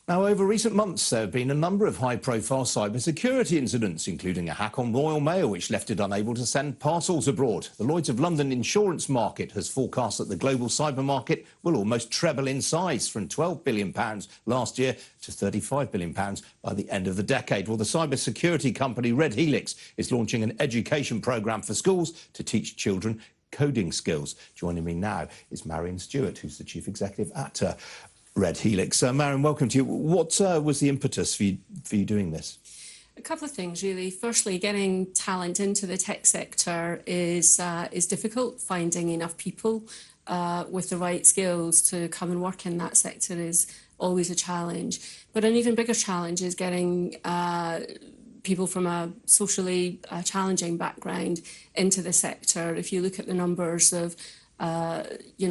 Now, over recent months, there have been a number of high-profile cybersecurity incidents, including a hack on Royal Mail, which left it unable to send parcels abroad. The Lloyd's of London insurance market has forecast that the global cyber market will almost treble in size from £12 billion last year to £35 billion by the end of the decade. Well, the cybersecurity company Red Helix is launching an education programme for schools to teach children coding skills. Joining me now is Marion Stewart, who's the chief executive at Red Helix. Marion, welcome to you. What was the impetus for you doing this? A couple of things, really. Firstly, getting talent into the tech sector is difficult. Finding enough people with the right skills to come and work in that sector is always a challenge. But an even bigger challenge is getting people from a socially challenging background into the sector. If you look at the numbers of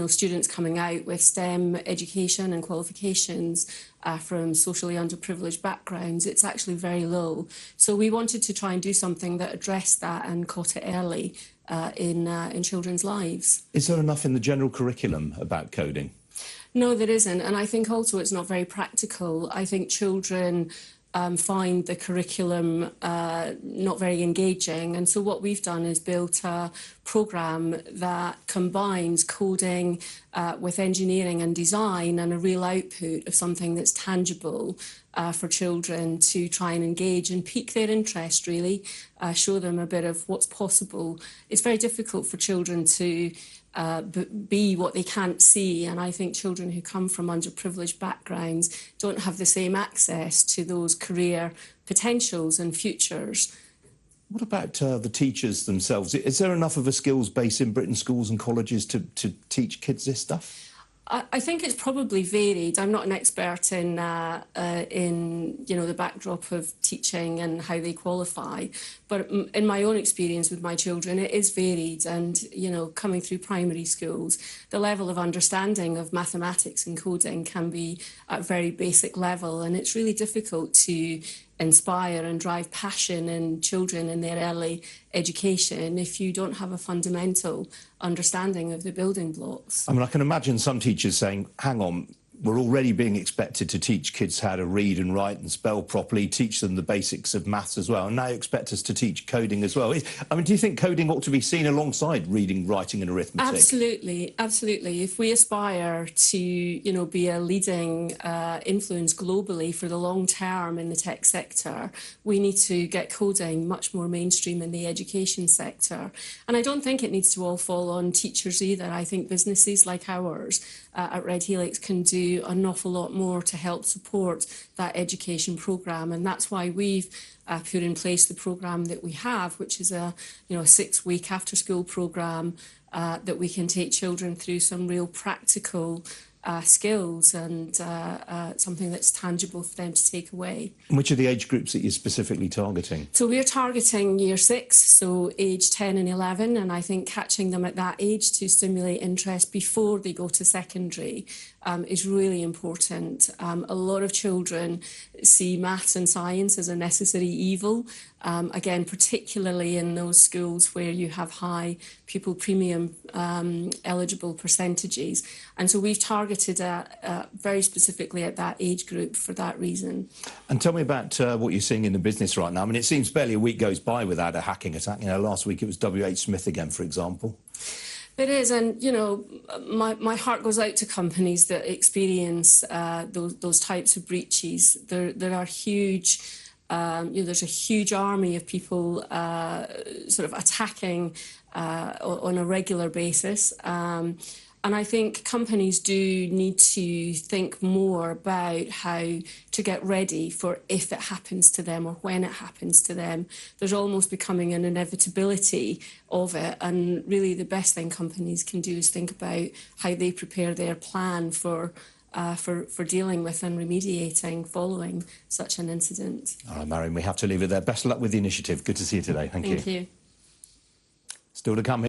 students coming out with STEM education and qualifications from socially underprivileged backgrounds, it's actually very low. So we wanted to try and do something that addressed that and caught it early in children's lives. Is there enough in the general curriculum about coding? No, there isn't. And I think also it's not very practical. I think children find the curriculum not very engaging. And so what we've done is built a programme that combines coding with engineering and design and a real output of something that's tangible for children to try and engage and pique their interest, really, show them a bit of what's possible. It's very difficult for children to be what they can't see, and I think children who come from underprivileged backgrounds don't have the same access to those career potentials and futures. What about the teachers themselves? Is there enough of a skills base in Britain's schools and colleges to teach kids this stuff? I think it's probably varied. I'm not an expert in the backdrop of teaching and how they qualify, but in my own experience with my children, it is varied. And coming through primary schools, the level of understanding of mathematics and coding can be at a very basic level, and it's really difficult to inspire and drive passion in children in their early education if you don't have a fundamental understanding of the building blocks. I mean, I can imagine some teachers saying, hang on, we're already being expected to teach kids how to read and write and spell properly, teach them the basics of maths as well, and now you expect us to teach coding as well. I mean, do you think coding ought to be seen alongside reading, writing and arithmetic? Absolutely, absolutely. If we aspire to, be a leading influence globally for the long term in the tech sector, we need to get coding much more mainstream in the education sector. And I don't think it needs to all fall on teachers either. I think businesses like ours at Red Helix can do an awful lot more to help support that education programme, and that's why we've put in place the programme that we have, which is a 6-week after-school programme that we can take children through some real practical skills and something that's tangible for them to take away. And which are the age groups that you're specifically targeting? So we're targeting year 6, so age 10 and 11, and I think catching them at that age to stimulate interest before they go to secondary is really important. A lot of children see maths and science as a necessary evil, again, particularly in those schools where you have high pupil premium eligible percentages. And so we've targeted very specifically at that age group for that reason. And tell me about what you're seeing in the business right now. I mean, it seems barely a week goes by without a hacking attack. Last week it was W.H. Smith again, for example. It is, and my heart goes out to companies that experience those types of breaches. There are huge, there's a huge army of people sort of attacking on a regular basis. And I think companies do need to think more about how to get ready for if it happens to them or when it happens to them. There's almost becoming an inevitability of it. And really the best thing companies can do is think about how they prepare their plan for dealing with and remediating following such an incident. All right, Marion, we have to leave it there. Best of luck with the initiative. Good to see you today. Thank you. Thank you. Still to come.